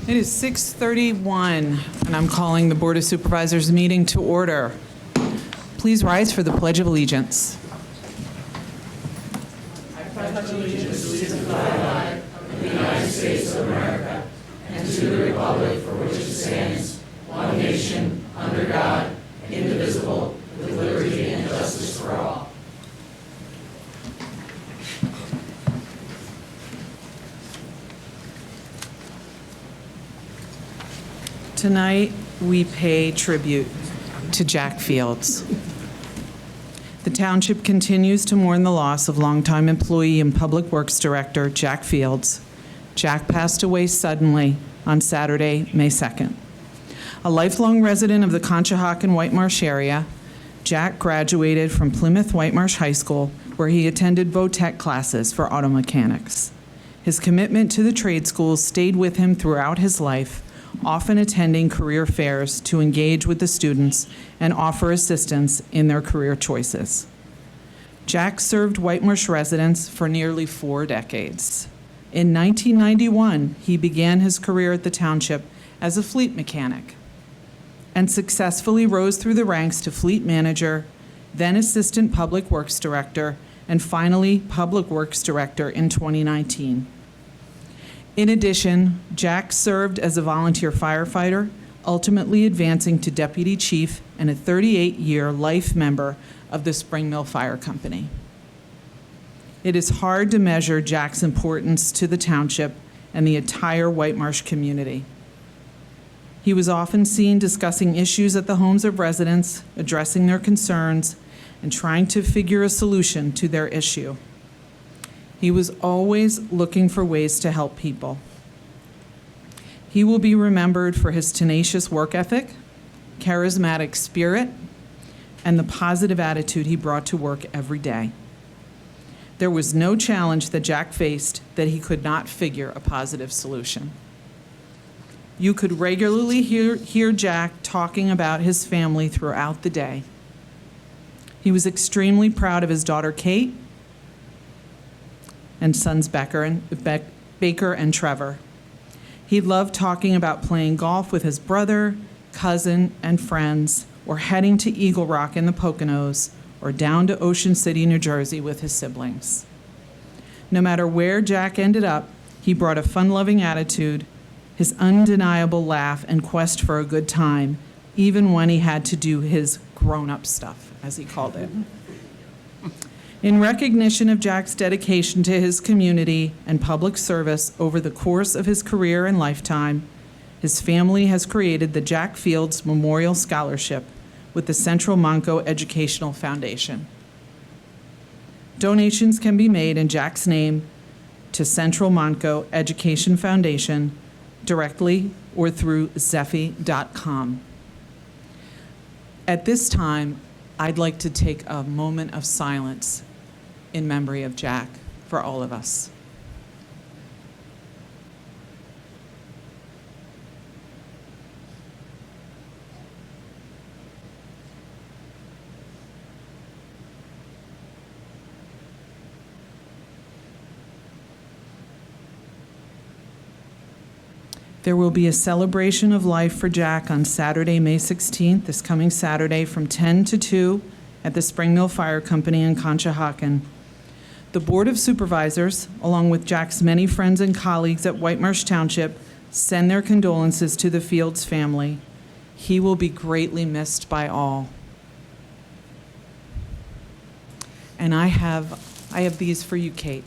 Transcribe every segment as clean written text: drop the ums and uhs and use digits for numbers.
It is 6:31, and I'm calling the Board of Supervisors meeting to order. Please rise for the Pledge of Allegiance. I pledge allegiance to the flag of the United States of America and to the republic for which it stands, one nation, under God, indivisible, with liberty and justice for all. Tonight, we pay tribute to Jack Fields. The Township continues to mourn the loss of longtime employee and Public Works Director Jack Fields. Jack passed away suddenly on Saturday, May 2nd. A lifelong resident of the Conshohocken Whitemarsh area, Jack graduated from Plymouth-Whitemarsh High School, where he attended vo-tech classes for auto mechanics. His commitment to the trade schools stayed with him throughout his life, often attending career fairs to engage with the students and offer assistance in their career choices. Jack served Whitemarsh residents for nearly 4 decades. In 1991, he began his career at the Township as a fleet mechanic and successfully rose through the ranks to fleet manager, then assistant public works director, and finally public works director in 2019. In addition, Jack served as a volunteer firefighter, ultimately advancing to deputy chief and a 38-year life member of the Spring Mill Fire Company. It is hard to measure Jack's importance to the Township and the entire Whitemarsh community. He was often seen discussing issues at the homes of residents, addressing their concerns, and trying to figure a solution to their issue. He was always looking for ways to help people. He will be remembered for his tenacious work ethic, charismatic spirit, and the positive attitude he brought to work every day. There was no challenge that Jack faced that he could not figure a positive solution. You could regularly hear Jack talking about his family throughout the day. He was extremely proud of his daughter Kate and sons Baker and Trevor. He loved talking about playing golf with his brother, cousin, and friends, or heading to Eagle Rock in the Poconos, or down to Ocean City, New Jersey with his siblings. No matter where Jack ended up, he brought a fun-loving attitude, his undeniable laugh, and quest for a good time, even when he had to do his grown-up stuff, as he called it. In recognition of Jack's dedication to his community and public service over the course of his career and lifetime, his family has created the Jack Fields Memorial Scholarship with the Central Monco Educational Foundation. Donations can be made in Jack's name to Central Monco Education Foundation directly or through Zephy.com. At this time, I'd like to take a moment of silence in memory of Jack for all of us. There will be a celebration of life for Jack on Saturday, May 16th, this coming Saturday from 10 to 2 at the Spring Mill Fire Company in Conshohocken. The Board of Supervisors, along with Jack's many friends and colleagues at Whitemarsh Township, send their condolences to the Fields family. He will be greatly missed by all. And I have these for you, Kate.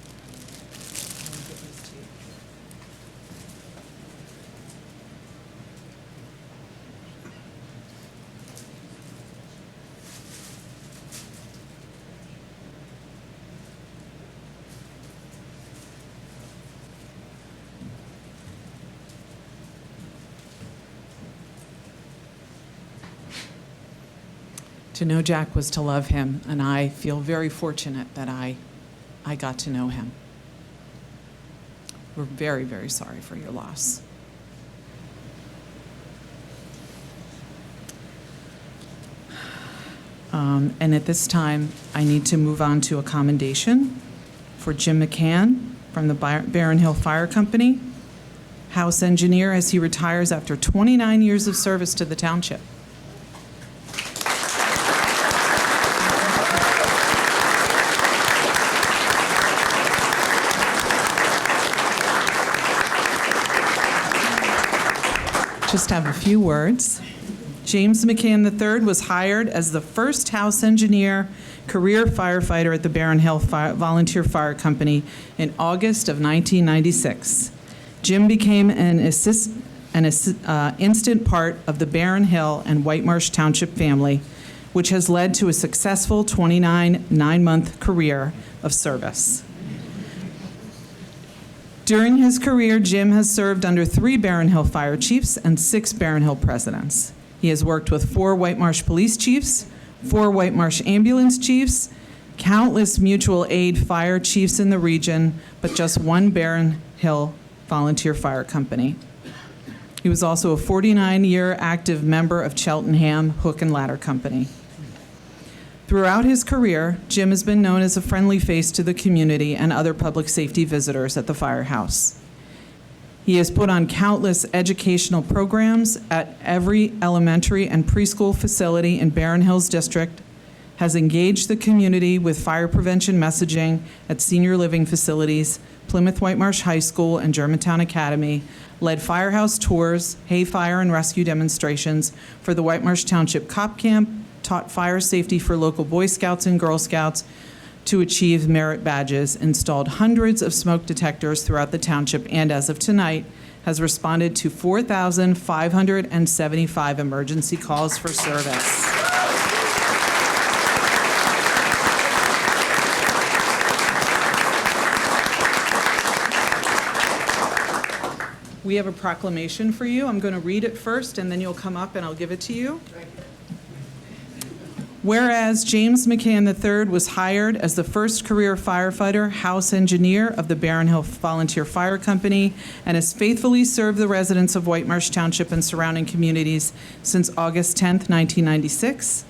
To know Jack was to love him, and I feel very fortunate that I got to know him. We're very, very sorry for your loss. And at this time, I need to move on to a commendation for Jim McCann from the Barron Hill Fire Company. House Engineer, as he retires after 29 years of service to the Township. Just have a few words. James McCann III was hired as the first house engineer, career firefighter at the Barron Hill Volunteer Fire Company in August of 1996. Jim became an instant part of the Barron Hill and Whitemarsh Township family, which has led to a successful 29 nine-month career of service. During his career, Jim has served under 3 Barron Hill fire chiefs and 6 Barron Hill presidents. He has worked with 4 Whitemarsh police chiefs, 4 Whitemarsh ambulance chiefs, countless mutual aid fire chiefs in the region, but just 1 Barron Hill volunteer fire company. He was also a 49-year active member of Cheltenham Hook and Ladder Company. Throughout his career, Jim has been known as a friendly face to the community and other public safety visitors at the firehouse. He has put on countless educational programs at every elementary and preschool facility in Barron Hills District, has engaged the community with fire prevention messaging at senior living facilities, Plymouth-Whitemarsh High School and Germantown Academy, led firehouse tours, hay fire and rescue demonstrations for the Whitemarsh Township Cop Camp, taught fire safety for local Boy Scouts and Girl Scouts to achieve merit badges, installed hundreds of smoke detectors throughout the township, and as of tonight, has responded to 4,575 emergency calls for service. We have a proclamation for you. I'm going to read it first, and then you'll come up and I'll give it to you. Whereas James McCann III was hired as the first career firefighter, house engineer of the Barron Hill Volunteer Fire Company, and has faithfully served the residents of Whitemarsh Township and surrounding communities since August 10th, 1996.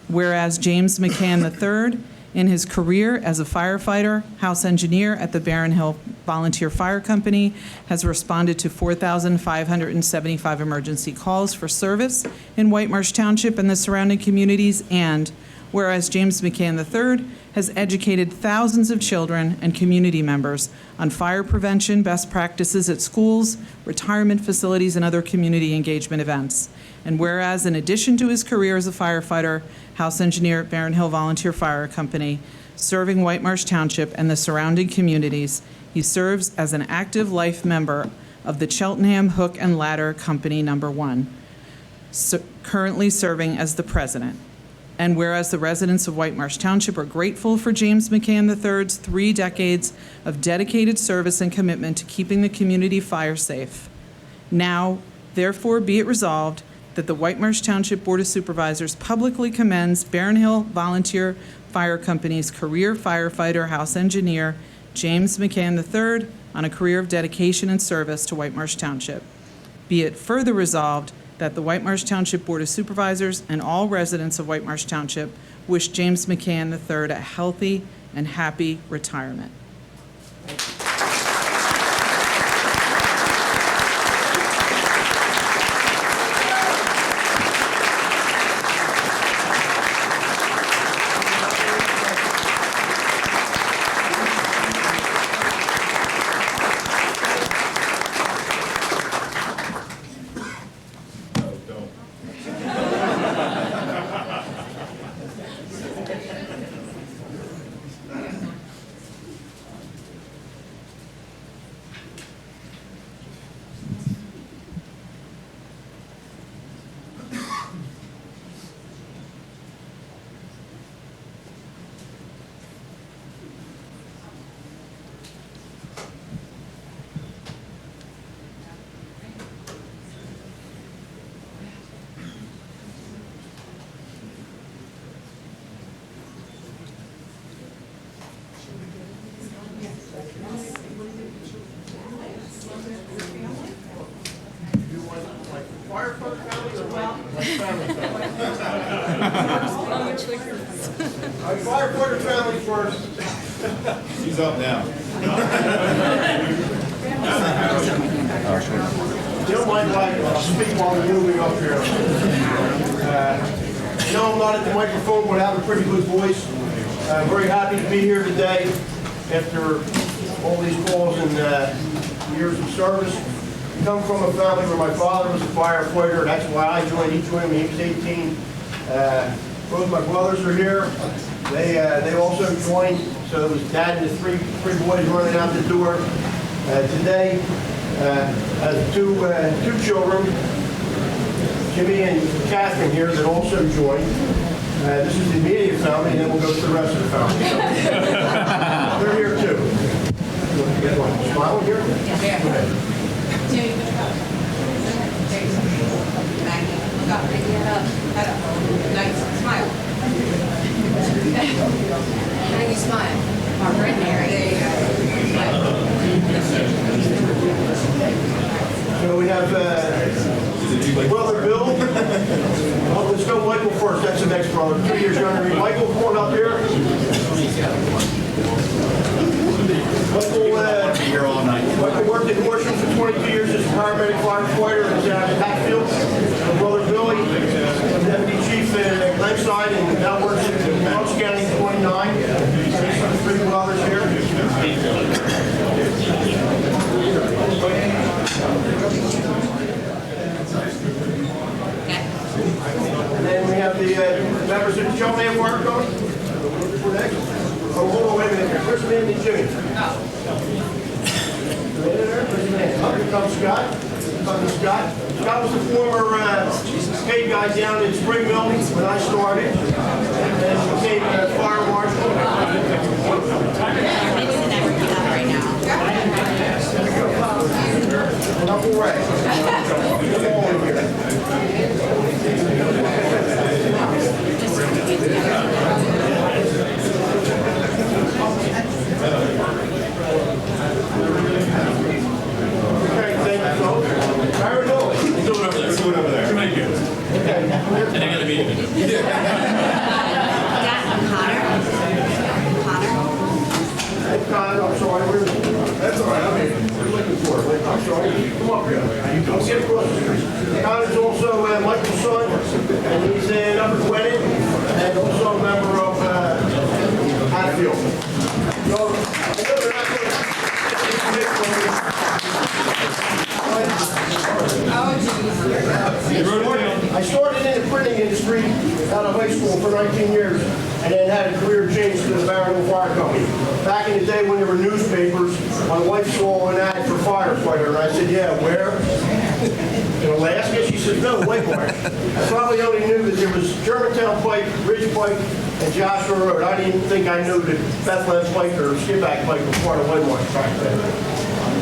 Whereas James McCann III, in his career as a firefighter, house engineer at the Barron Hill Volunteer Fire Company, has responded to 4,575 emergency calls for service in Whitemarsh Township and the surrounding communities, and whereas James McCann III has educated thousands of children and community members on fire prevention best practices at schools, retirement facilities, and other community engagement events. And whereas, in addition to his career as a firefighter, house engineer at Barron Hill Volunteer Fire Company, serving Whitemarsh Township and the surrounding communities, he serves as an active life member of the Cheltenham Hook and Ladder Company No. 1, currently serving as the president. And whereas the residents of Whitemarsh Township are grateful for James McCann III's 3 decades of dedicated service and commitment to keeping the community fire safe, now, therefore, be it resolved that the Whitemarsh Township Board of Supervisors publicly commends Barron Hill Volunteer Fire Company's career firefighter house engineer, James McCann III, on a career of dedication and service to Whitemarsh Township. Be it further resolved that the Whitemarsh Township Board of Supervisors and all residents of Whitemarsh Township wish James McCann III a healthy and happy retirement. Firefighter family first. She's up now. I'll speak while we're moving up here. No, I'm not at the microphone, but I have a pretty good voice. I'm very happy to be here today after all these calls and years of service. I come from a family where my father was a firefighter. That's why I joined. He joined me. He was 18. Both my brothers are here. They also joined. So it was Dad and the three boys running out the door. Today, has two children, Jimmy and Catherine here, that also joined. This is the immediate family, and then we'll go to the rest of the family. They're here too. Smile here? Yeah. Jimmy, look up. There you go. Maggie, look up. Head up. Nice. Smile. Maggie, smile. Margaret, Mary. There you go. Smile. So we have brother Bill. Well, let's go Michael first. That's the next brother. 2 years younger than me. Michael, come on up here. Michael worked in Horsham for 22 years as a paramedic firefighter in Hatfield. Brother Billy, deputy chief in Glenside, and now works in Wells County 29. Three brothers here. And then we have the members of the Children Fire Code. Oh, hold on, wait a minute. Where's the man named Jimmy? Where's the man? Here comes Scott. Scott was the former paid guy down in Spring Mill when I started. And became a fire marshal. And Uncle Ray. Come on here. Okay, thank you, folks. Byron Nolan. Do it over there. Do it over there. Thank you. Okay. And I got a meeting. Hey, Connor, I'm sorry. That's all right. I'm here. We're looking for it. I'm sorry. Come up here. Don't get across the street. Connor's also Michael's son, and he's an Upper Gwinnett, and also a member of Hatfield. So, I know they're not going I started in the printing industry out of high school for 19 years and then had a career change to the Barron Fire Company. Back in the day when there were newspapers, my wife saw an ad for firefighter and I said, yeah, where? In Alaska? She said, no, Whitemarsh. I probably only knew that there was Germantown Pike, Ridge Pike, and Joshua Road. I didn't think I knew that Bethlehem Pike or Skipback Pike were part of Whitemarsh back then.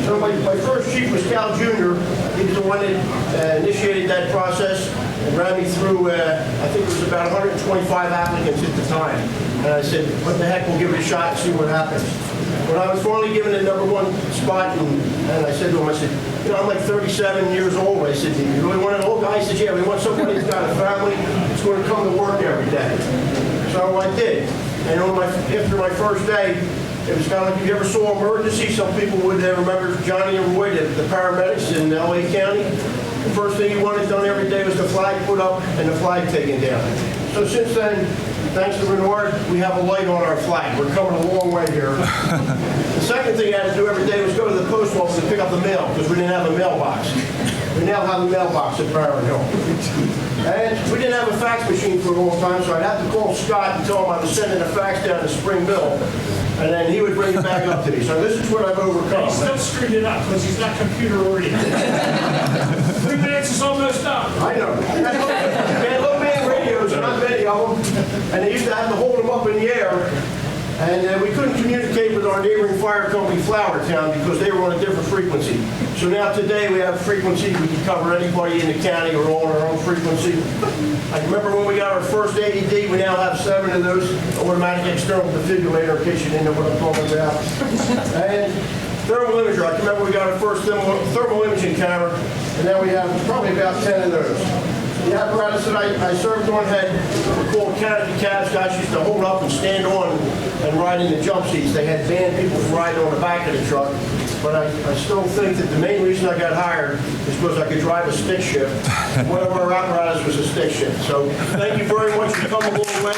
So my first chief was Cal Jr. He was the one that initiated that process and ran me through, I think it was about 125 applicants at the time. And I said, what the heck, we'll give it a shot and see what happens. When I was finally given the #1 spot, and I said to him, I said, you know, I'm like 37 years old. I said, you really want an old guy? He said, yeah, we want somebody who's got a family that's going to come to work every day. So I did. And after my first day, it was kind of like if you ever saw emergency, some people would remember Johnny and Roy, the paramedics in L.A. County. The first thing he wanted done every day was the flag put up and the flag taken down. So since then, thanks to Renard, we have a light on our flag. We're coming a long way here. The second thing I had to do every day was go to the post office and pick up the mail because we didn't have a mailbox. We now have a mailbox at Barron Hill. And we didn't have a fax machine for a long time, so I'd have to call Scott and tell him I was sending a fax down to Spring Mill, and then he would bring it back up to me. So this is what I've overcome. He still screwed it up because he's not computer oriented. 3 minutes is almost up. I know. They had low band radios, not many of them, and they used to have to hold them up in the air. And we couldn't communicate with our neighboring fire company, Flowertown, because they were on a different frequency. So now today we have a frequency, we can cover anybody in the county or all on our own frequency. I remember when we got our first AED, we now have 7 of those automatic external defibrillator, in case you didn't know what I'm talking about. And thermal imager, I remember we got our first thermal imaging camera, and now we have probably about 10 of those. The apparatus that I served on had called canopy cabs. Guys used to hold up and stand on and ride in the jump seats. They had banned people from riding on the back of the truck. but I still think that the main reason I got hired is because I could drive a stick shift. One of our apparatus was a stick shift. So thank you very much for coming a long way.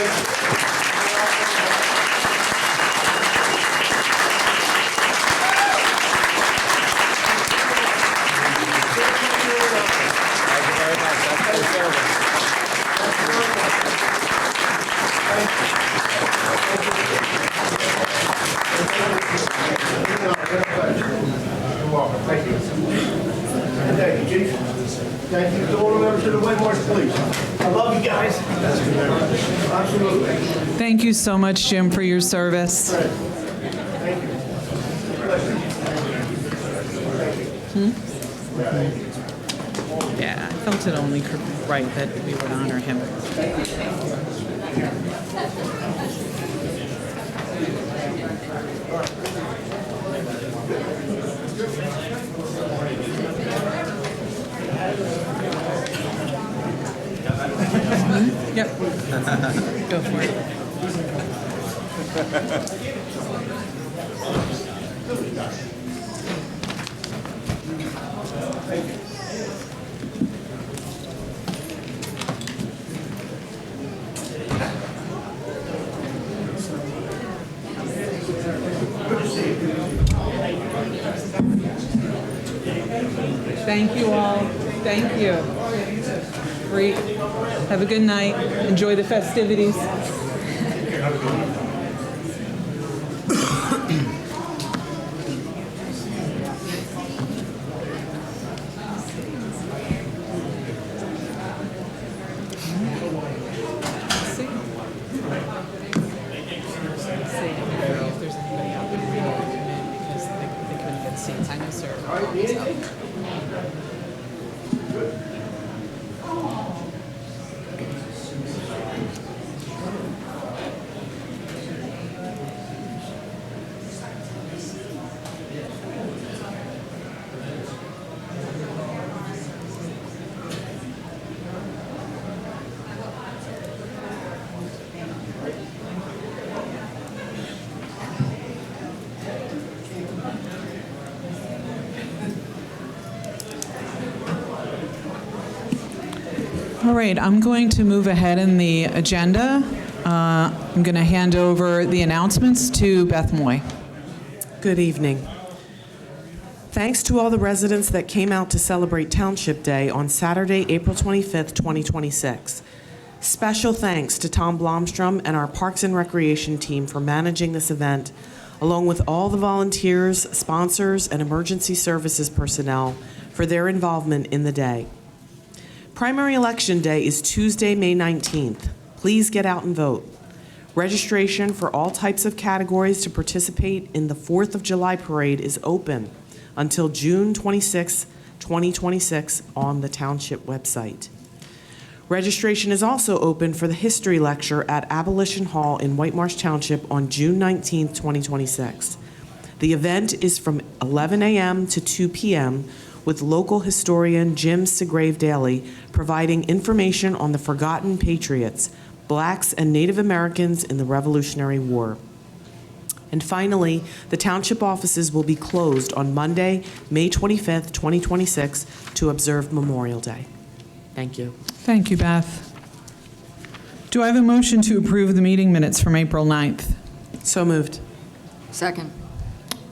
You're welcome. Thank you. And thank you, Chief. Thank you to all the members of the Whitemarsh Police. I love you guys. Absolutely. Thank you so much, Jim, for your service. Thank you. Yeah, I felt it only right that we would honor him. Yep. Go for it. Thank you all. Thank you. Great. Have a good night. Enjoy the festivities. All right, I'm going to move ahead in the agenda. I'm going to hand over the announcements to Beth Moy. Good evening. Thanks to all the residents that came out to celebrate Township Day on Saturday, April 25th, 2026. Special thanks to Tom Blomstrom and our Parks and Recreation team for managing this event, along with all the volunteers, sponsors, and emergency services personnel for their involvement in the day. Primary Election Day is Tuesday, May 19th. Please get out and vote. Registration for all types of categories to participate in the 4th of July parade is open until June 26, 2026 on the Township website. Registration is also open for the history lecture at Abolition Hall in Whitemarsh Township on June 19, 2026. The event is from 11 a.m. to 2 p.m. with local historian Jim McCann Daly providing information on the forgotten patriots, Blacks and Native Americans in the Revolutionary War. And finally, the Township offices will be closed on Monday, May 25th, 2026 to observe Memorial Day. Thank you. Thank you, Beth. Do I have a motion to approve the meeting minutes from April 9th? So moved. Second.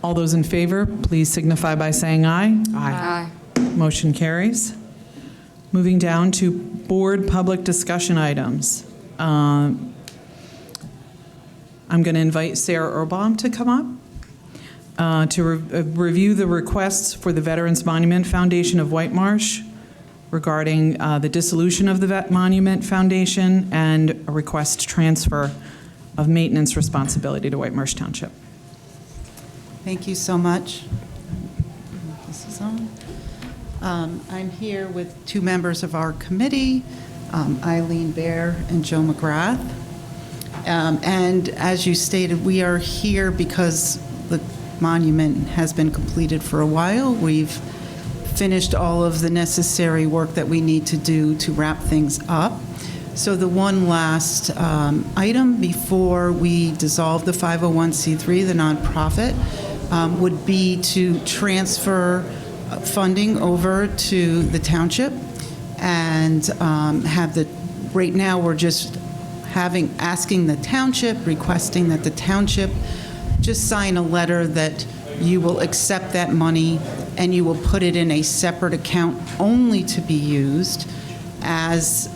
All those in favor, please signify by saying aye. Aye. Motion carries. Moving down to board public discussion items. I'm going to invite Sarah Erbaum to come up to review the requests for the Veterans Monument Foundation of Whitemarsh regarding the dissolution of the Monument Foundation and a request transfer of maintenance responsibility to Whitemarsh Township. Thank you so much. This is on. I'm here with two members of our committee, Eileen Baer and Joe McGrath. And as you stated, we are here because the monument has been completed for a while. We've finished all of the necessary work that we need to do to wrap things up. So the one last item before we dissolve the 501c3, the nonprofit, would be to transfer funding over to the township and right now we're just asking the township, requesting that the township just sign a letter that you will accept that money and you will put it in a separate account only to be used as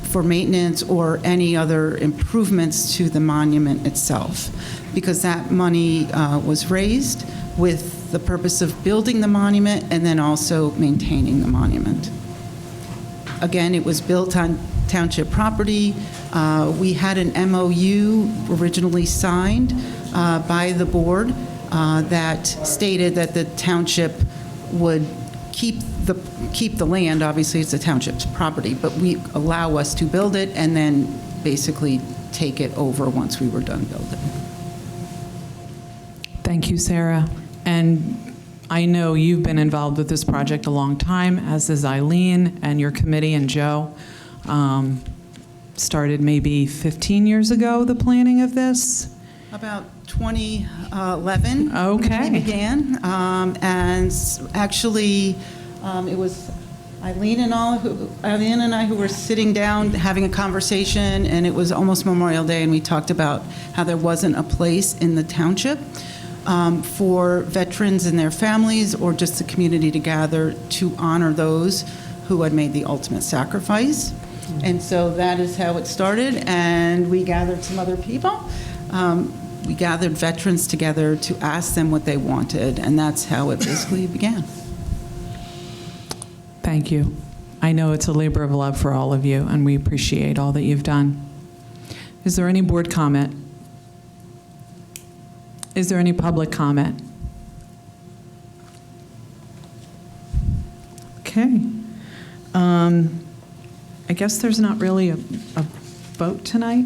for maintenance or any other improvements to the monument itself. Because that money was raised with the purpose of building the monument and then also maintaining the monument. Again, it was built on township property. We had an MOU originally signed by the board that stated that the township would keep the land. Obviously, it's the township's property, but we allow us to build it and then basically take it over once we were done building. Thank you, Sarah. And I know you've been involved with this project a long time, as is Eileen and your committee and Joe. Started maybe 15 years ago, the planning of this? About 2011. Okay. We began. And actually, it was Eileen and I who were sitting down having a conversation, and it was almost Memorial Day, and we talked about how there wasn't a place in the township for veterans and their families or just the community to gather to honor those who had made the ultimate sacrifice. And so that is how it started, and we gathered some other people. We gathered veterans together to ask them what they wanted, and that's how it basically began. Thank you. I know it's a labor of love for all of you, and we appreciate all that you've done. Is there any board comment? Is there any public comment? Okay. I guess there's not really a vote tonight.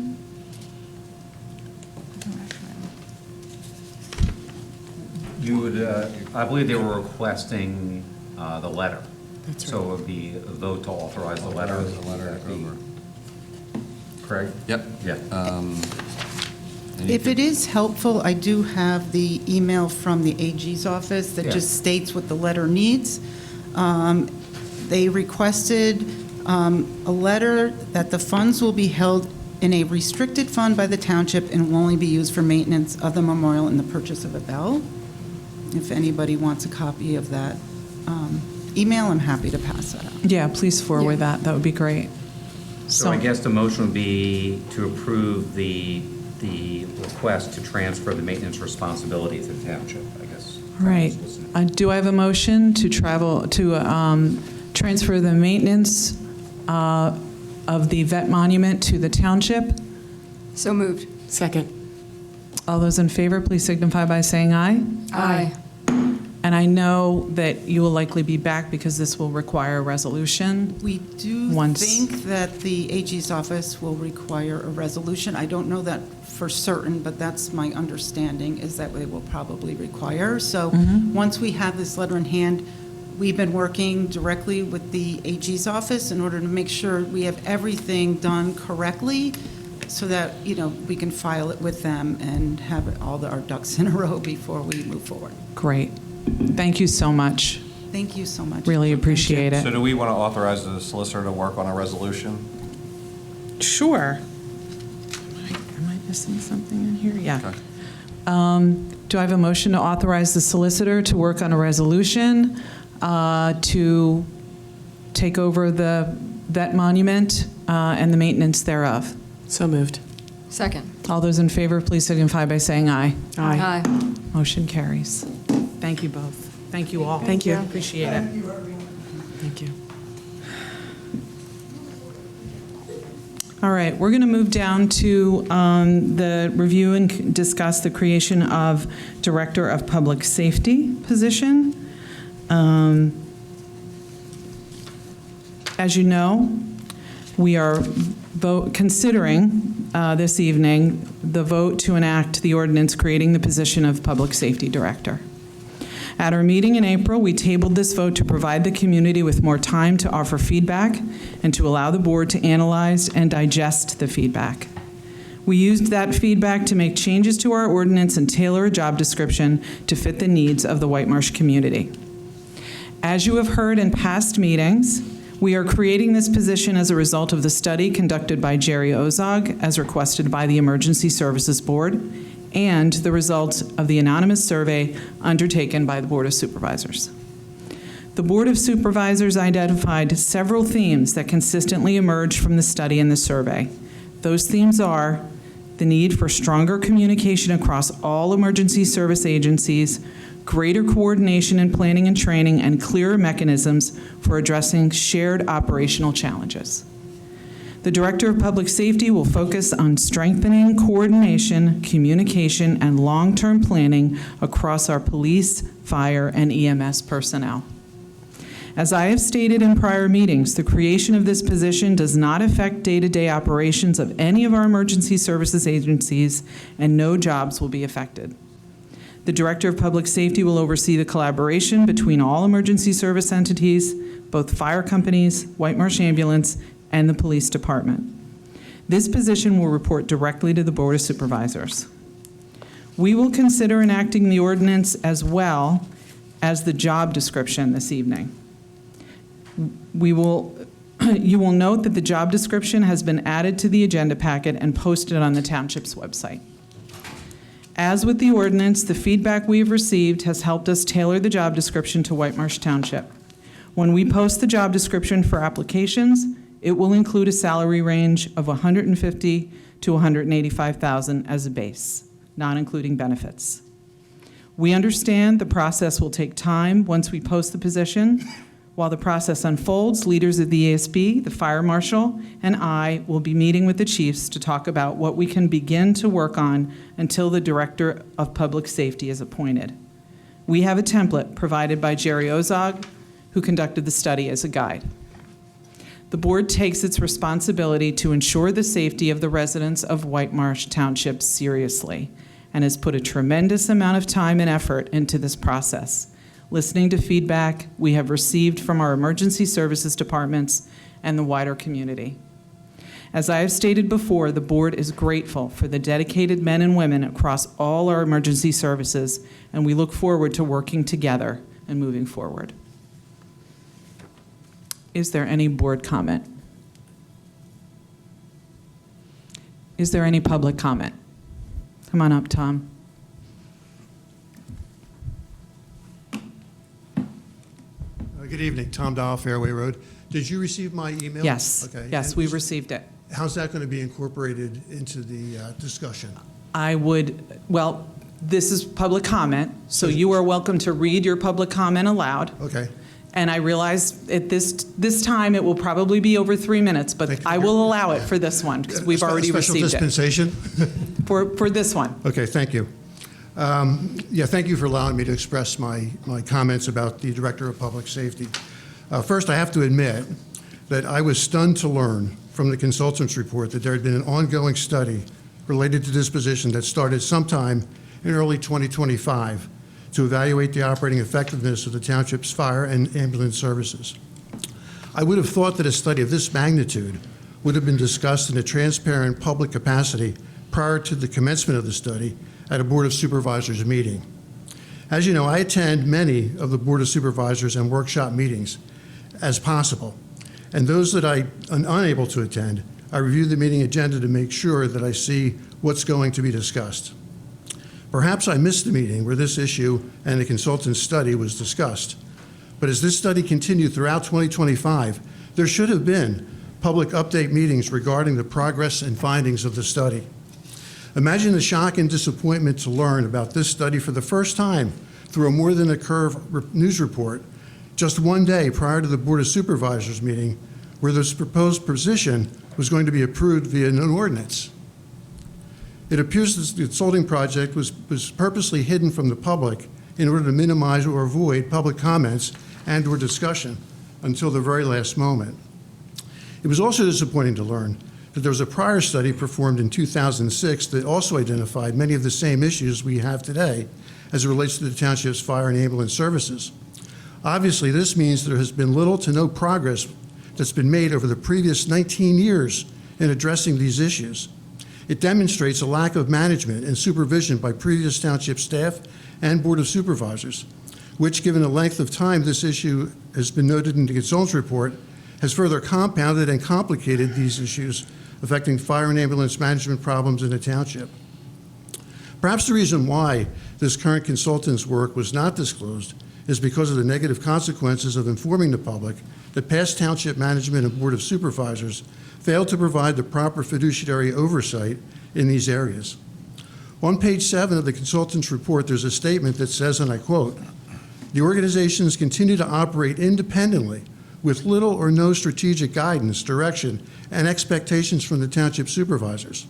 You would, I believe they were requesting the letter. That's right. So it would be a vote to authorize the letter. Craig? Yep. Yeah. If it is helpful, I do have the email from the AG's office that just states what the letter needs. They requested a letter that the funds will be held in a restricted fund by the township and will only be used for maintenance of the memorial and the purchase of a bell. If anybody wants a copy of that email, I'm happy to pass that out. Yeah, please forward that. That would be great. So I guess the motion would be to approve the request to transfer the maintenance responsibility to the township, I guess. Right. Do I have a motion to transfer the maintenance of the vet monument to the township? So moved. Second. All those in favor, please signify by saying aye. Aye. And I know that you will likely be back because this will require a resolution. We do think that the AG's office will require a resolution. I don't know that for certain, but that's my understanding, is that they will probably require. So once we have this letter in hand, we've been working directly with the AG's office in order to make sure we have everything done correctly so that, we can file it with them and have all our ducks in a row before we move forward. Great. Thank you so much. Thank you so much. Really appreciate it. So do we want to authorize the solicitor to work on a resolution? Sure. Am I missing something in here? Yeah. Okay. Do I have a motion to authorize the solicitor to work on a resolution to take over the vet monument and the maintenance thereof? So moved. Second. All those in favor, please signify by saying aye. Aye. Motion carries. Thank you both. Thank you all. Thank you. Appreciate it. Thank you. All right, we're going to move down to the review and discuss the creation of Director of Public Safety position. As you know, we are considering this evening the vote to enact the ordinance creating the position of Public Safety Director. At our meeting in April, we tabled this vote to provide the community with more time to offer feedback and to allow the board to analyze and digest the feedback. We used that feedback to make changes to our ordinance and tailor a job description to fit the needs of the Whitemarsh community. As you have heard in past meetings, we are creating this position as a result of the study conducted by Jerry Ozog as requested by the Emergency Services Board and the results of the anonymous survey undertaken by the Board of Supervisors. The Board of Supervisors identified several themes that consistently emerged from the study and the survey. Those themes are the need for stronger communication across all emergency service agencies, greater coordination in planning and training, and clearer mechanisms for addressing shared operational challenges. The Director of Public Safety will focus on strengthening coordination, communication, and long-term planning across our police, fire, and EMS personnel. As I have stated in prior meetings, the creation of this position does not affect day-to-day operations of any of our emergency services agencies, and no jobs will be affected. The Director of Public Safety will oversee the collaboration between all emergency service entities, both fire companies, Whitemarsh Ambulance, and the Police Department. This position will report directly to the Board of Supervisors. We will consider enacting the ordinance as well as the job description this evening. You will note that the job description has been added to the agenda packet and posted on the Township's website. As with the ordinance, the feedback we have received has helped us tailor the job description to Whitemarsh Township. When we post the job description for applications, it will include a salary range of $150,000 to $185,000 as a base, not including benefits. We understand the process will take time once we post the position. While the process unfolds, leaders of the ESB, the fire marshal, and I will be meeting with the chiefs to talk about what we can begin to work on until the Director of Public Safety is appointed. We have a template provided by Jerry Ozog, who conducted the study as a guide. The board takes its responsibility to ensure the safety of the residents of Whitemarsh Township seriously and has put a tremendous amount of time and effort into this process, listening to feedback we have received from our emergency services departments and the wider community. As I have stated before, the board is grateful for the dedicated men and women across all our emergency services, and we look forward to working together and moving forward. Is there any board comment? Is there any public comment? Come on up, Tom. Good evening, Tom Dahl, Fairway Road. Did you receive my email? Yes. Okay. Yes, And we received it. How's that going to be incorporated into the discussion? Well, this is public comment, so you are welcome to read your public comment aloud. Okay. And I realize at this time it will probably be over 3 minutes, but Thank you. I will allow it for this one because we've already Special received it. dispensation? For this one. Okay, thank you. Thank you for allowing me to express my comments about the Director of Public Safety. First, I have to admit that I was stunned to learn from the consultant's report that there had been an ongoing study related to this position that started sometime in early 2025 to evaluate the operating effectiveness of the township's fire and ambulance services. I would have thought that a study of this magnitude would have been discussed in a transparent public capacity prior to the commencement of the study at a Board of Supervisors meeting. As you know, I attend many of the Board of Supervisors and workshop meetings as possible, and those that I am unable to attend, I review the meeting agenda to make sure that I see what's going to be discussed. Perhaps I missed the meeting where this issue and the consultant's study was discussed, but as this study continued throughout 2025, there should have been public update meetings regarding the progress and findings of the study. Imagine the shock and disappointment to learn about this study for the first time through a More Than a Curve news report just one day prior to the Board of Supervisors meeting where this proposed position was going to be approved via an ordinance. It appears that the consulting project was purposely hidden from the public in order to minimize or avoid public comments and or discussion until the very last moment. It was also disappointing to learn that there was a prior study performed in 2006 that also identified many of the same issues we have today as it relates to the township's fire and ambulance services. Obviously, this means there has been little to no progress that's been made over the previous 19 years in addressing these issues. It demonstrates a lack of management and supervision by previous township staff and Board of Supervisors, which, given the length of time this issue has been noted in the consultant's report, has further compounded and complicated these issues affecting fire and ambulance management problems in the township. Perhaps the reason why this current consultant's work was not disclosed is because of the negative consequences of informing the public that past township management and Board of Supervisors failed to provide the proper fiduciary oversight in these areas. On page 7 of the consultant's report, there's a statement that says, and I quote, "The organizations continue to operate independently with little or no strategic guidance, direction, and expectations from the township supervisors.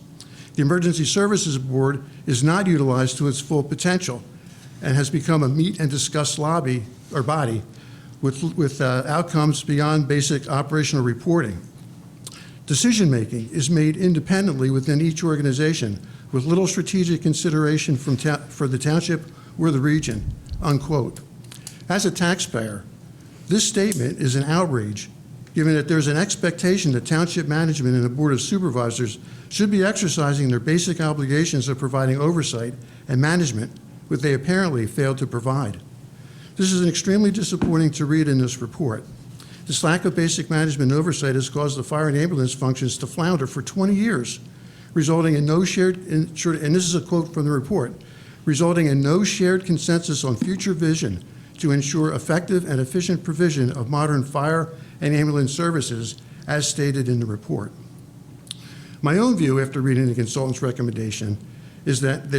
The Emergency Services Board is not utilized to its full potential and has become a meet and discuss body with outcomes beyond basic operational reporting. Decision-making is made independently within each organization with little strategic consideration for the township or the region," unquote. As a taxpayer, this statement is an outrage, given that there's an expectation that township management and the Board of Supervisors should be exercising their basic obligations of providing oversight and management, which they apparently failed to provide. This is extremely disappointing to read in this report. This lack of basic management and oversight has caused the fire and ambulance functions to flounder for 20 years, resulting in no shared, and this is a quote from the report, resulting in no shared consensus on future vision to ensure effective and efficient provision of modern fire and ambulance services, as stated in the report. My own view after reading the consultant's recommendation is that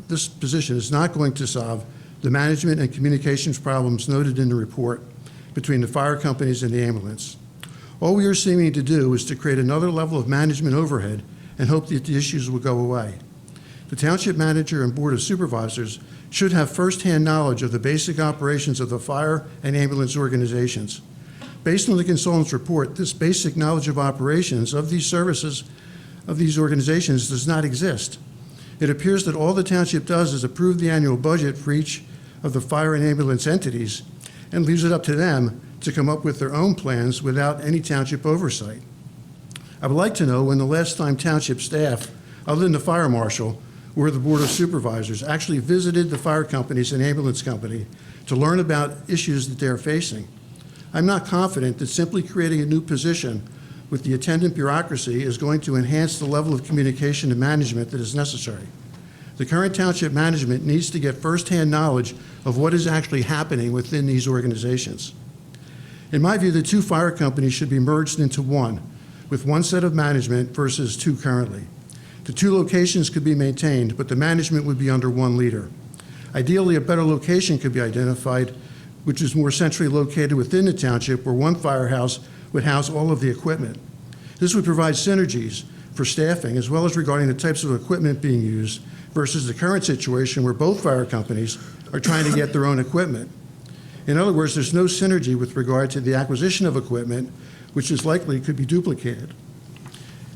this position is not going to solve the management and communications problems noted in the report between the fire companies and the ambulance. All we are seeming to do is to create another level of management overhead and hope that the issues will go away. The township manager and Board of Supervisors should have firsthand knowledge of the basic operations of the fire and ambulance organizations. Based on the consultant's report, this basic knowledge of operations of these services, of these organizations, does not exist. It appears that all the township does is approve the annual budget for each of the fire and ambulance entities and leaves it up to them to come up with their own plans without any township oversight. I would like to know when the last time township staff, other than the fire marshal or the Board of Supervisors, actually visited the fire companies and ambulance company to learn about issues that they're facing. I'm not confident that simply creating a new position with the attendant bureaucracy is going to enhance the level of communication and management that is necessary. The current township management needs to get firsthand knowledge of what is actually happening within these organizations. In my view, the two fire companies should be merged into one, with one set of management versus two currently. The two locations could be maintained, but the management would be under one leader. Ideally, a better location could be identified, which is more centrally located within the township, where one firehouse would house all of the equipment. This would provide synergies for staffing, as well as regarding the types of equipment being used, versus the current situation where both fire companies are trying to get their own equipment. In other words, there's no synergy with regard to the acquisition of equipment, which is likely could be duplicated.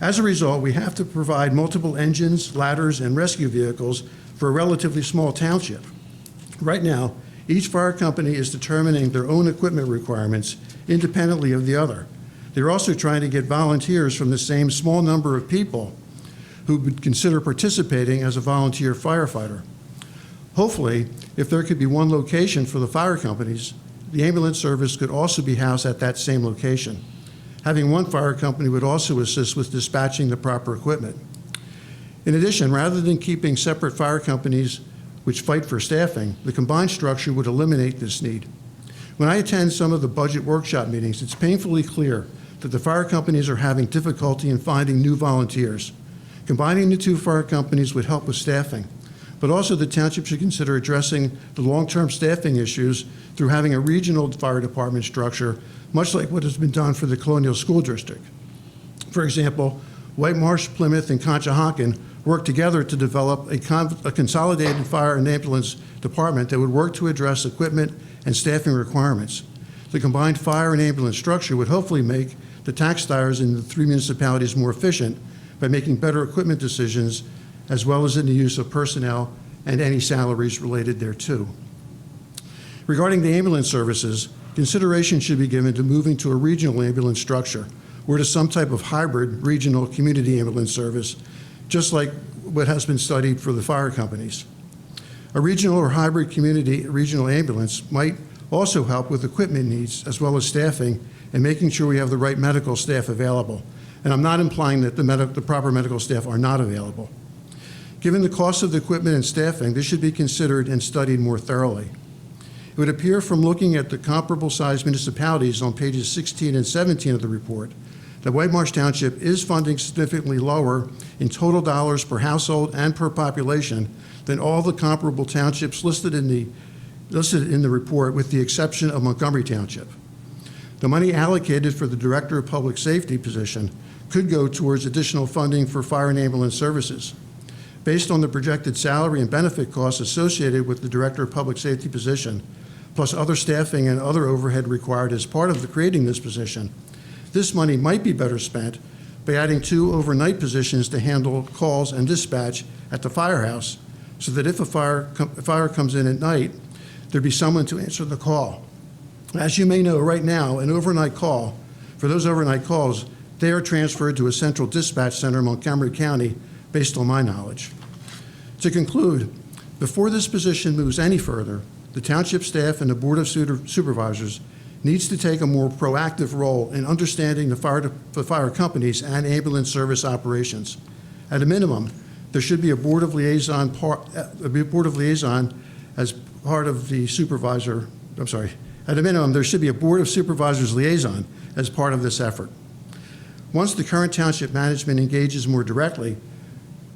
As a result, we have to provide multiple engines, ladders, and rescue vehicles for a relatively small township. Right now, each fire company is determining their own equipment requirements independently of the other. They're also trying to get volunteers from the same small number of people who would consider participating as a volunteer firefighter. Hopefully, if there could be one location for the fire companies, the ambulance service could also be housed at that same location. Having one fire company would also assist with dispatching the proper equipment. In addition, rather than keeping separate fire companies which fight for staffing, the combined structure would eliminate this need. When I attend some of the budget workshop meetings, it's painfully clear that the fire companies are having difficulty in finding new volunteers. Combining the two fire companies would help with staffing, but also the township should consider addressing the long-term staffing issues through having a regional fire department structure, much like what has been done for the Colonial School District. For example, Whitemarsh, Plymouth, and Conshohocken work together to develop a consolidated fire and ambulance department that would work to address equipment and staffing requirements. The combined fire and ambulance structure would hopefully make the tax dollars in the three municipalities more efficient by making better equipment decisions, as well as in the use of personnel and any salaries related thereto. Regarding the ambulance services, consideration should be given to moving to a regional ambulance structure or to some type of hybrid regional community ambulance service, just like what has been studied for the fire companies. A regional or hybrid community regional ambulance might also help with equipment needs as well as staffing and making sure we have the right medical staff available. And I'm not implying that the proper medical staff are not available. Given the cost of the equipment and staffing, this should be considered and studied more thoroughly. It would appear from looking at the comparable sized municipalities on pages 16 and 17 of the report that Whitemarsh Township is funding significantly lower in total dollars per household and per population than all the comparable townships listed in the report, with the exception of Montgomery Township. The money allocated for the Director of Public Safety position could go towards additional funding for fire and ambulance services. Based on the projected salary and benefit costs associated with the Director of Public Safety position, plus other staffing and other overhead required as part of creating this position, this money might be better spent by adding 2 overnight positions to handle calls and dispatch at the firehouse, so that if a fire comes in at night, there'd be someone to answer the call. As you may know, right now, for those overnight calls, they are transferred to a central dispatch center in Montgomery County, based on my knowledge. To conclude, before this position moves any further, the township staff and the Board of Supervisors needs to take a more proactive role in understanding the fire companies and ambulance service operations. At a minimum, there should be a board of liaison as part of the supervisor. At a minimum, there should be a Board of Supervisors liaison as part of this effort. Once the current township management engages more directly,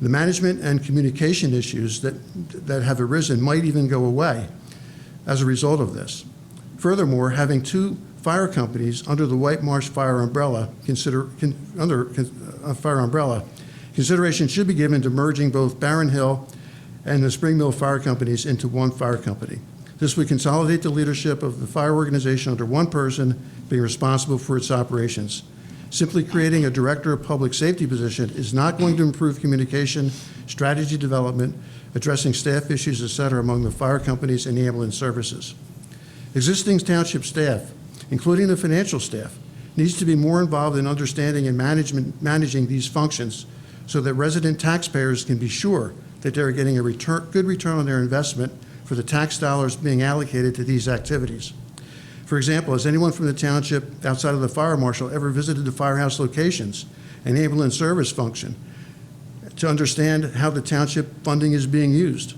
the management and communication issues that have arisen might even go away as a result of this. Furthermore, having 2 fire companies under the Whitemarsh fire umbrella, consideration should be given to merging both Barron Hill and the Spring Mill fire companies into one fire company. This would consolidate the leadership of the fire organization under one person being responsible for its operations. Simply creating a Director of Public Safety position is not going to improve communication, strategy development, addressing staff issues, etc., among the fire companies and ambulance services. Existing township staff, including the financial staff, needs to be more involved in understanding and managing these functions so that resident taxpayers can be sure that they're getting a good return on their investment for the tax dollars being allocated to these activities. For example, has anyone from the township outside of the fire marshal ever visited the firehouse locations and ambulance service function to understand how the township funding is being used?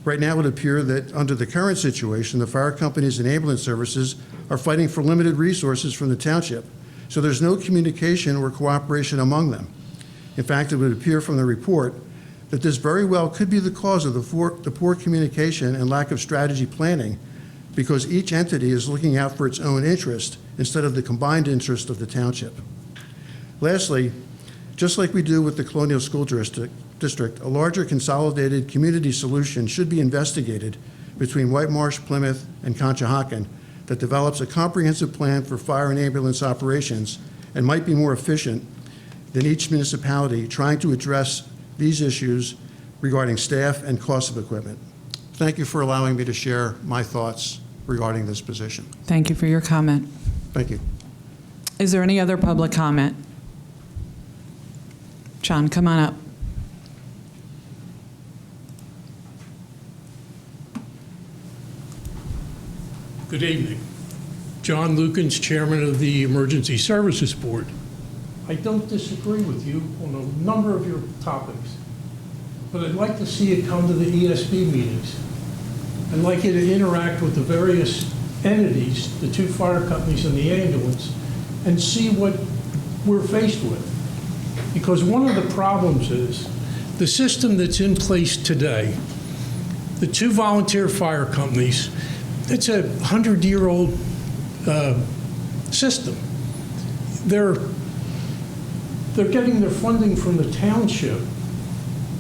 Right now, it would appear that under the current situation, the fire companies and ambulance services are fighting for limited resources from the township, so there's no communication or cooperation among them. In fact, it would appear from the report that this very well could be the cause of the poor communication and lack of strategy planning, because each entity is looking out for its own interest instead of the combined interest of the township. Lastly, just like we do with the Colonial School District, a larger consolidated community solution should be investigated between Whitemarsh, Plymouth, and Conshohocken that develops a comprehensive plan for fire and ambulance operations and might be more efficient than each municipality trying to address these issues regarding staff and cost of equipment. Thank you for allowing me to share my thoughts regarding this position. Thank you for your comment. Thank you. Is there any other public comment? John, come on up. Good evening. John Lukens, Chairman of the Emergency Services Board. I don't disagree with you on a number of your topics, but I'd like to see it come to the ESB meetings. I'd like you to interact with the various entities, the 2 fire companies and the ambulance, and see what we're faced with. Because one of the problems is the system that's in place today, the 2 volunteer fire companies, it's a 100-year-old system. They're getting their funding from the township,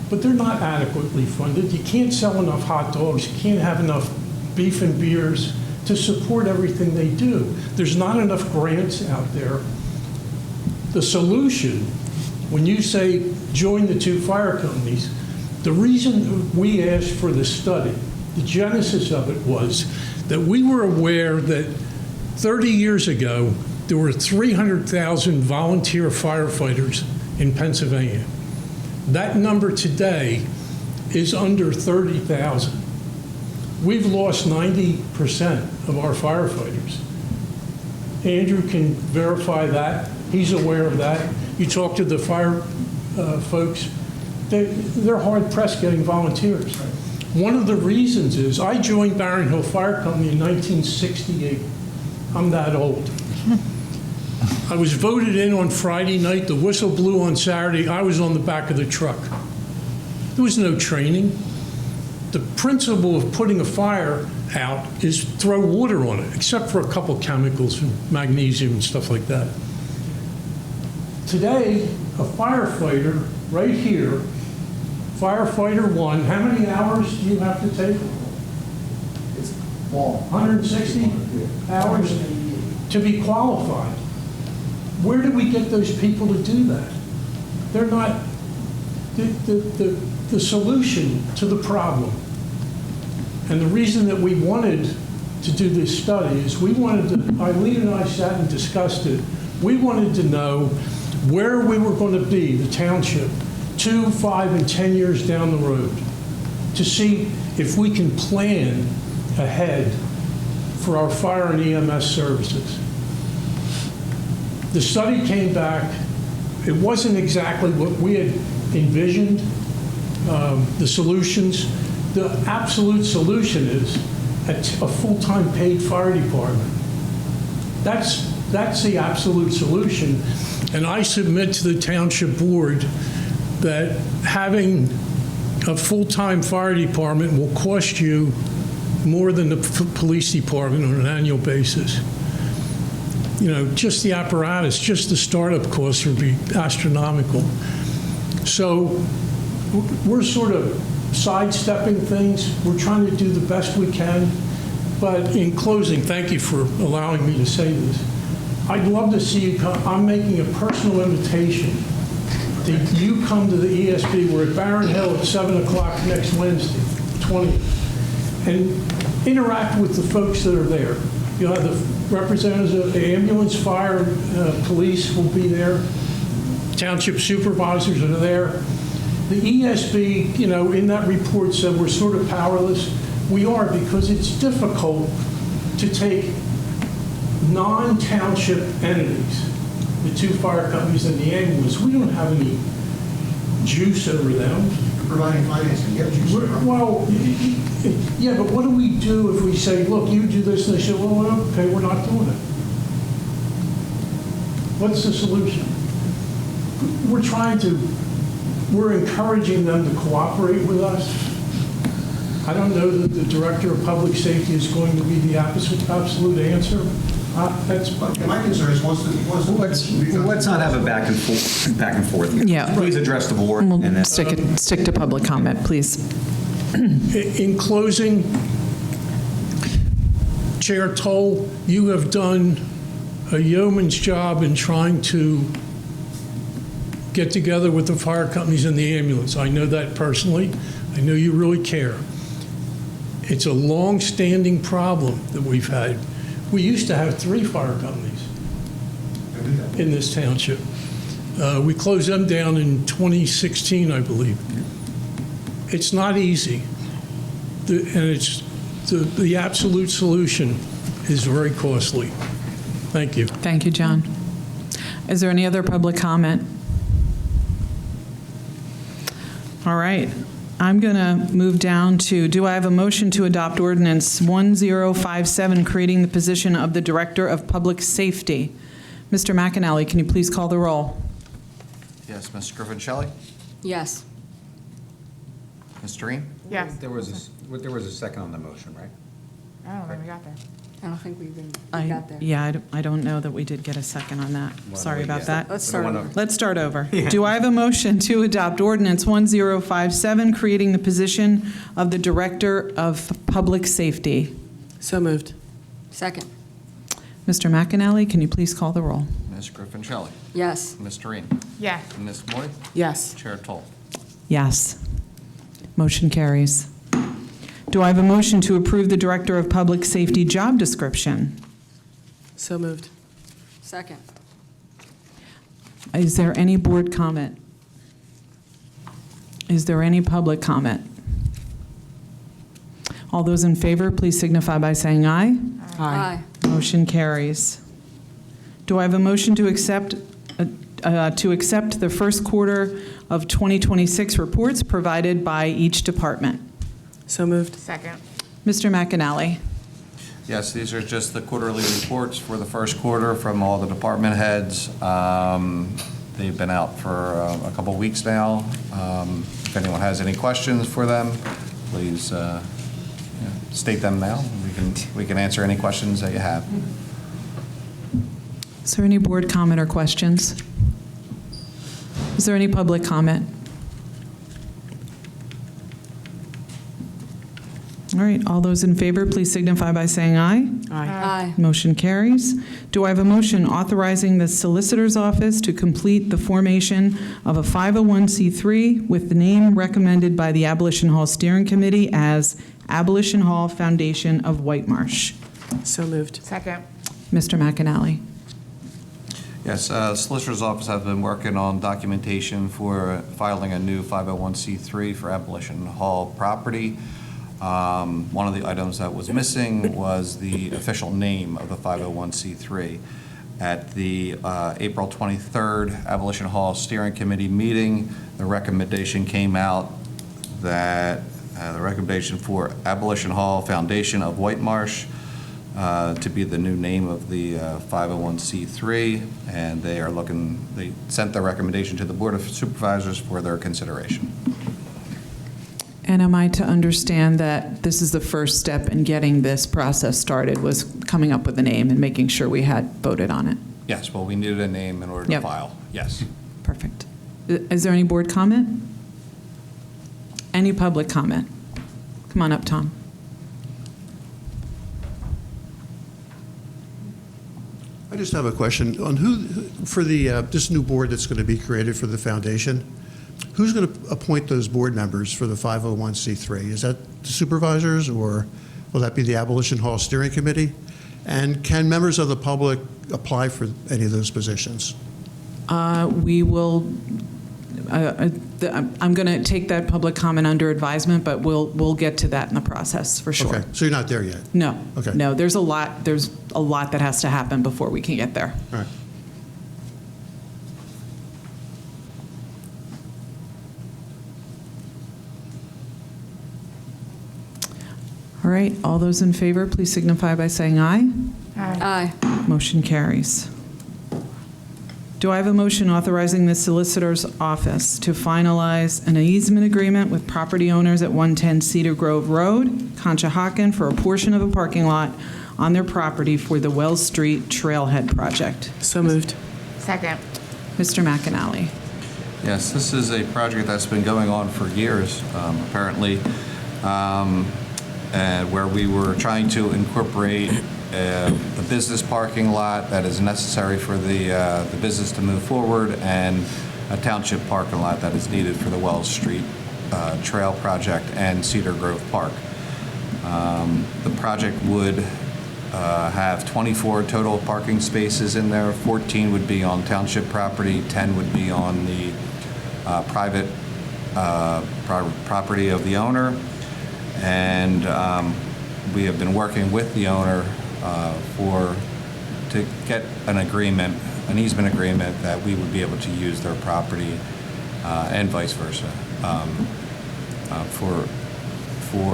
but they're not adequately funded. You can't sell enough hot dogs. You can't have enough beef and beers to support everything they do. There's not enough grants out there. The solution, when you say join the 2 fire companies, the reason we asked for the study, the genesis of it was that we were aware that 30 years ago, there were 300,000 volunteer firefighters in Pennsylvania. That number today is under 30,000. We've lost 90% of our firefighters. Andrew can verify that. He's aware of that. You talk to the fire folks, they're hard-pressed getting volunteers. One of the reasons is I joined Barron Hill Fire Company in 1968. I'm that old. I was voted in on Friday night. The whistle blew on Saturday. I was on the back of the truck. There was no training. The principle of putting a fire out is throw water on it, except for a couple chemicals and magnesium and stuff like that. Today, a firefighter right here, firefighter one, how many hours do you have to take? It's long. 160 hours to be qualified. Where do we get those people to do that? They're not the solution to the problem. And the reason that we wanted to do this study is we wanted to, Eileen and I sat and discussed it, we wanted to know where we were going to be, the township, 2, 5, and 10 years down the road, to see if we can plan ahead for our fire and EMS services. The study came back, it wasn't exactly what we had envisioned, the solutions. The absolute solution is a full-time paid fire department. That's the absolute solution. And I submit to the township board that having a full-time fire department will cost you more than the police department on an annual basis. You know, just the apparatus, just the startup costs would be astronomical. So we're sort of sidestepping things. We're trying to do the best we can. But in closing, thank you for allowing me to say this. I'd love to see you come. I'm making a personal invitation that you come to the ESB. We're at Barron Hill at 7 o'clock next Wednesday, 20th, and interact with the folks that are there. You'll have the representatives of the ambulance, fire, police will be there. Township supervisors are there. The ESB, you know, in that report said we're sort of powerless. We are, because it's difficult to take non-township entities, the 2 fire companies and the ambulance. We don't have any juice over them. You're providing financing, you have juice. Well, yeah, but what do we do if we say, look, you do this, and they say, well, okay, we're not doing it. What's the solution? We're encouraging them to cooperate with us. I don't know that the Director of Public Safety is going to be the absolute answer. My concern is Let's not have a back and forth here. Yeah. Please address the board. We'll and then- stick to public comment, please. In closing, Chair Toll, you have done a yeoman's job in trying to get together with the fire companies and the ambulance. I know that personally. I know you really care. It's a long-standing problem that we've had. We used to have 3 fire companies in this township. We closed them down in 2016, I believe. It's not easy, and it's the absolute solution is very costly. Thank you. Thank you, John. Is there any other public comment? All right. I'm going to move down to, do I have a motion to adopt Ordinance 1057, creating the position of the Director of Public Safety? Mr. McAnally, can you please call the roll? Yes, Ms. Griffin-Shelley? Yes. Ms. Doreen? Yes. There was a second on the motion, right? I don't think we got there. I don't think we got there. Yeah, I don't know that we did get a second on that. Sorry about that. Let's start over. Let's start over. Do I have a motion to adopt Ordinance 1057, creating the position of the Director of Public Safety? So moved. Second. Mr. McAnally, can you please call the roll? Ms. Griffin-Shelley? Yes. Ms. Doreen? Yes. Ms. Moy? Yes. Chair Toll? Yes. Motion carries. Do I have a motion to approve the Director of Public Safety job description? So moved. Second. Is there any board comment? Is there any public comment? All those in favor, please signify by saying aye. Aye. Motion carries. Do I have a motion to accept the first quarter of 2026 reports provided by each department? So moved. Second. Mr. McAnally. Yes, these are just the quarterly reports for the first quarter from all the department heads. They've been out for a couple weeks now. If anyone has any questions for them, please state them now. We can answer any questions that you have. Is there any board comment or questions? Is there any public comment? All right, all those in favor, please signify by saying aye. Aye. Motion carries. Do I have a motion authorizing the Solicitor's Office to complete the formation of a 501c3 with the name recommended by the Abolition Hall Steering Committee as Abolition Hall Foundation of Whitemarsh? So moved. Second. Mr. McAnally. Yes, Solicitor's Office has been working on documentation for filing a new 501c3 for Abolition Hall property. One of the items that was missing was the official name of the 501c3. At the April 23rd Abolition Hall Steering Committee meeting, the recommendation came out that the recommendation for Abolition Hall Foundation of Whitemarsh to be the new name of the 501c3, and they sent the recommendation to the Board of Supervisors for their consideration. And am I to understand that this is the first step in getting this process started, was coming up with a name and making sure we had voted on it? Yes, well, we needed a name in order to Yep. file, yes. Perfect. Is there any board comment? Any public comment? Come on up, Tom. I just have a question on for this new board that's going to be created for the foundation, who's going to appoint those board members for the 501c3? Is that the supervisors, or will that be the Abolition Hall Steering Committee? And can members of the public apply for any of those positions? We will, I'm going to take that public comment under advisement, but we'll get to that in the process, for sure. Okay, so you're not there yet? No. Okay. No, there's a lot that has to happen before we can get there. All right. All right, all those in favor, please signify by saying aye. Aye. Motion carries. Do I have a motion authorizing the Solicitor's Office to finalize an easement agreement with property owners at 110 Cedar Grove Road, Conshohocken, for a portion of a parking lot on their property for the Wells Street Trailhead project? So moved. Second. Mr. McAnally. Yes, this is a project that's been going on for years, apparently, and where we were trying to incorporate the business parking lot that is necessary for the business to move forward, and a township parking lot that is needed for the Wells Street Trail project and Cedar Grove Park. The project would have 24 total parking spaces in there. 14 would be on township property, 10 would be on the private property of the owner. And we have been working with the owner to get an agreement, an easement agreement, that we would be able to use their property and vice versa for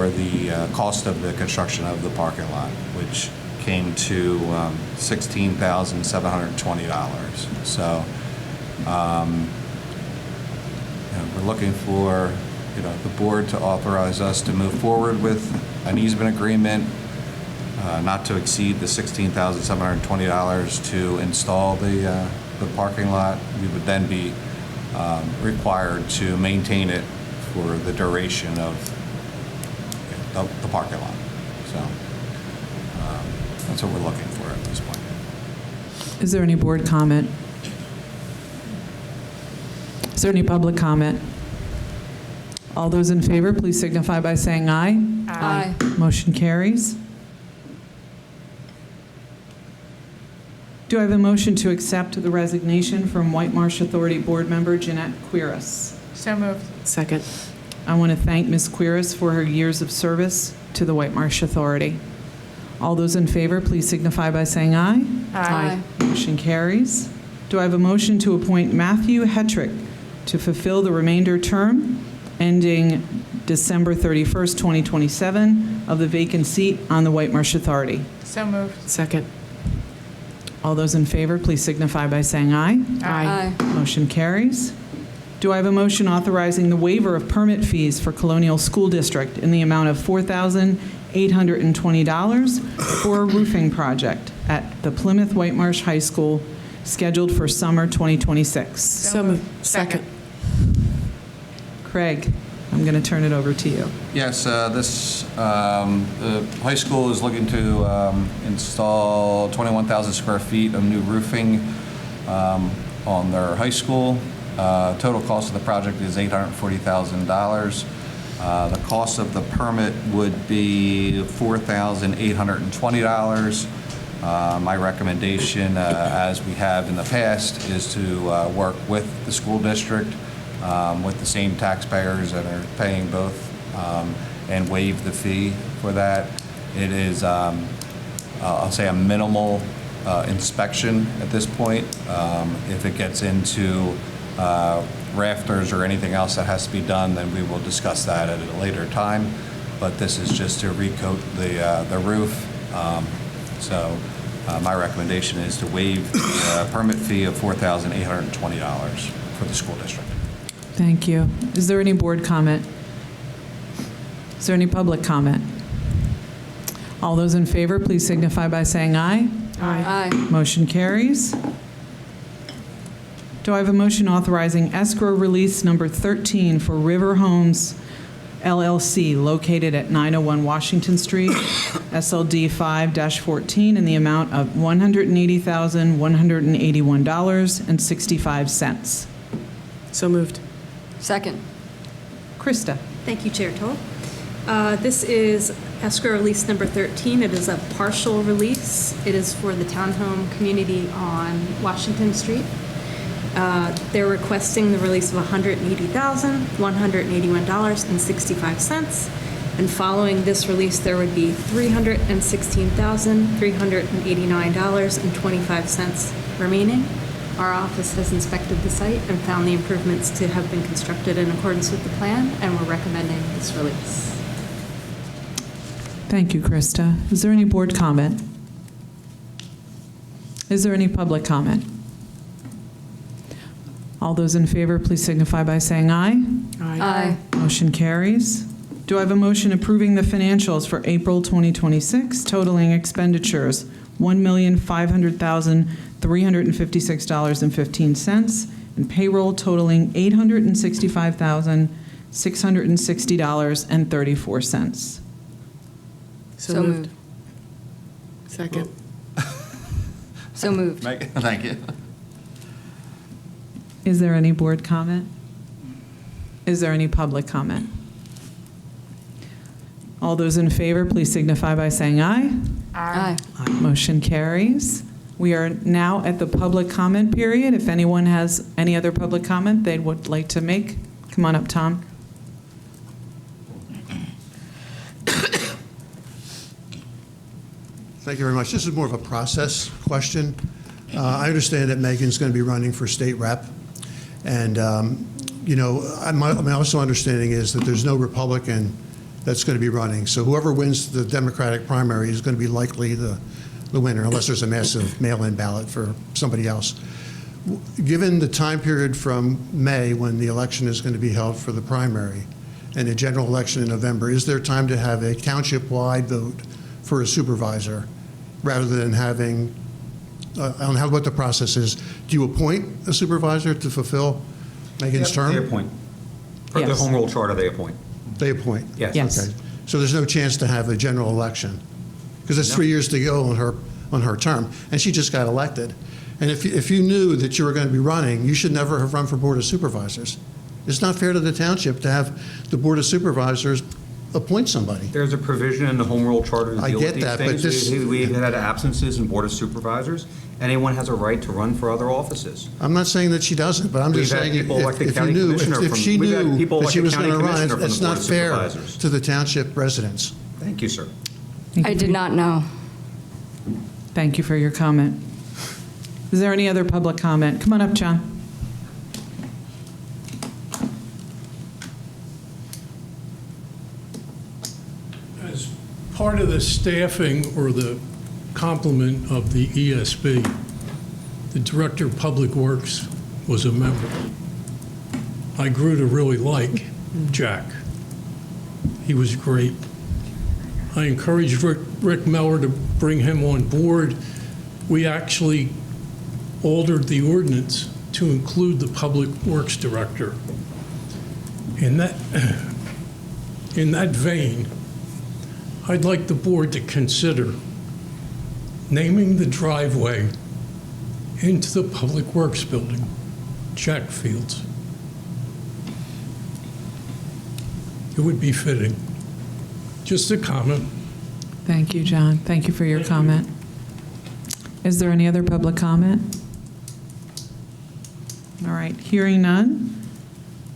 the cost of the construction of the parking lot, which came to $16,720. So we're looking for the board to authorize us to move forward with an easement agreement not to exceed the $16,720 to install the parking lot. We would then be required to maintain it for the duration of the parking lot. So that's what we're looking for at this point. Is there any board comment? Is there any public comment? All those in favor, please signify by saying aye. Aye. Motion carries. Do I have a motion to accept the resignation from Whitemarsh Authority Board Member Jeanette Quirus? So moved. Second. I want to thank Ms. Quirus for her years of service to the Whitemarsh Authority. All those in favor, please signify by saying aye. Aye. Motion carries. Do I have a motion to appoint Matthew Hetrick to fulfill the remainder term ending December 31st, 2027 of the vacant seat on the Whitemarsh Authority? So moved. Second. All those in favor, please signify by saying aye. Aye. Motion carries. Do I have a motion authorizing the waiver of permit fees for Colonial School District in the amount of $4,820 for a roofing project at the Plymouth-Whitemarsh High School scheduled for summer 2026? So moved. Second. Craig, I'm going to turn it over to you. Yes, the high school is looking to install 21,000 square feet of new roofing on their high school. Total cost of the project is $840,000. The cost of the permit would be $4,820. My recommendation, as we have in the past, is to work with the school district, with the same taxpayers that are paying both, and waive the fee for that. It is, I'll say, a minimal inspection at this point. If it gets into rafters or anything else that has to be done, then we will discuss that at a later time. But this is just to recoat the roof. My recommendation is to waive the permit fee of $4,820 for the school district. Thank you. Is there any board comment? Is there any public comment? All those in favor, please signify by saying aye. Aye. Motion carries. Do I have a motion authorizing escrow release number 13 for River Homes LLC located at 901 Washington Street, SLD 5-14, in the amount of $180,181.65? So moved. Second. Krista. Thank you, Chair Toll. This is escrow release number 13. It is a partial release. It is for the townhome community on Washington Street. They're requesting the release of $180,181.65. And following this release, there would be $316,389.25 remaining. Our office has inspected the site and found the improvements to have been constructed in accordance with the plan, and we're recommending this release. Thank you, Krista. Is there any board comment? Is there any public comment? All those in favor, please signify by saying aye. Aye. Motion carries. Do I have a motion approving the financials for April 2026 totaling expenditures $1,500,356.15 and payroll totaling $865,660.34? So moved. Second. So moved. Thank you. Is there any board comment? Is there any public comment? All those in favor, please signify by saying aye. Aye. Motion carries. We are now at the public comment period. If anyone has any other public comment they would like to make, come on up, Tom. Thank you very much. This is more of a process question. I understand that Megan's going to be running for state rep. And, my also understanding is that there's no Republican that's going to be running. So whoever wins the Democratic primary is going to be likely the winner, unless there's a massive mail-in ballot for somebody else. Given the time period from May, when the election is going to be held for the primary, and a general election in November, is there time to have a township-wide vote for a supervisor, rather than having, I don't know what the process is. Do you appoint a supervisor to fulfill Megan's term? They appoint. Per the Yes. home rule charter, they appoint. They appoint? Yes. Yes. Okay. So there's no chance to have a general election? Because it's 3 years to go on her term, and she just got elected. And if you knew that you were going to be running, you should never have run for Board of Supervisors. It's not fair to the township to have the Board of Supervisors appoint somebody. There's a provision in the home rule charter to I deal get with these that, but things. this- We've had absences in Board of Supervisors, Anyone has a right to run for other offices. I'm not saying that she doesn't, but I'm just We've had saying people elected if you county knew, commissioner if from- she we've had knew people that she elected was going to county run, commissioner from it's the Board not of fair Supervisors. to the township residents. Thank you, sir. I did not know. Thank you for your comment. Is there any other public comment? Come on up, John. As part of the staffing or the complement of the ESB, the Director of Public Works was a member. I grew to really like Jack. He was great. I encouraged Rick Meller to bring him on board. We actually altered the ordinance to include the Public Works Director. In that vein, I'd like the board to consider naming the driveway into the Public Works Building, Jack Fields. It would be fitting. Just a comment. Thank you, John. Thank you for your comment. Is there any other public comment? All right, hearing none,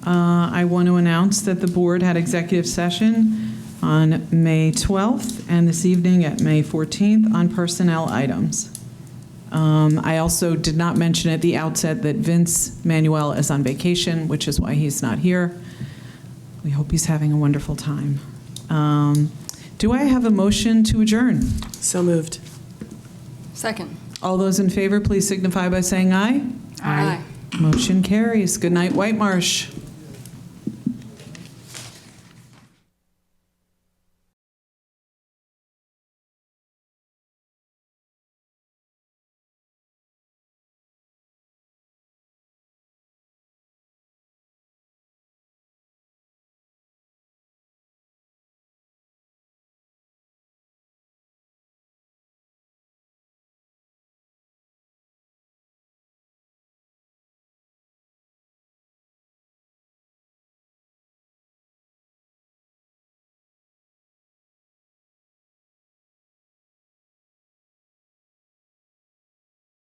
I want to announce that the board had executive session on May 12th and this evening at May 14th on personnel items. I also did not mention at the outset that Vince Manuel is on vacation, which is why he's not here. We hope he's having a wonderful time. Do I have a motion to adjourn? So moved. Second. All those in favor, please signify by saying aye. Aye. Motion carries. Good night, Whitemarsh.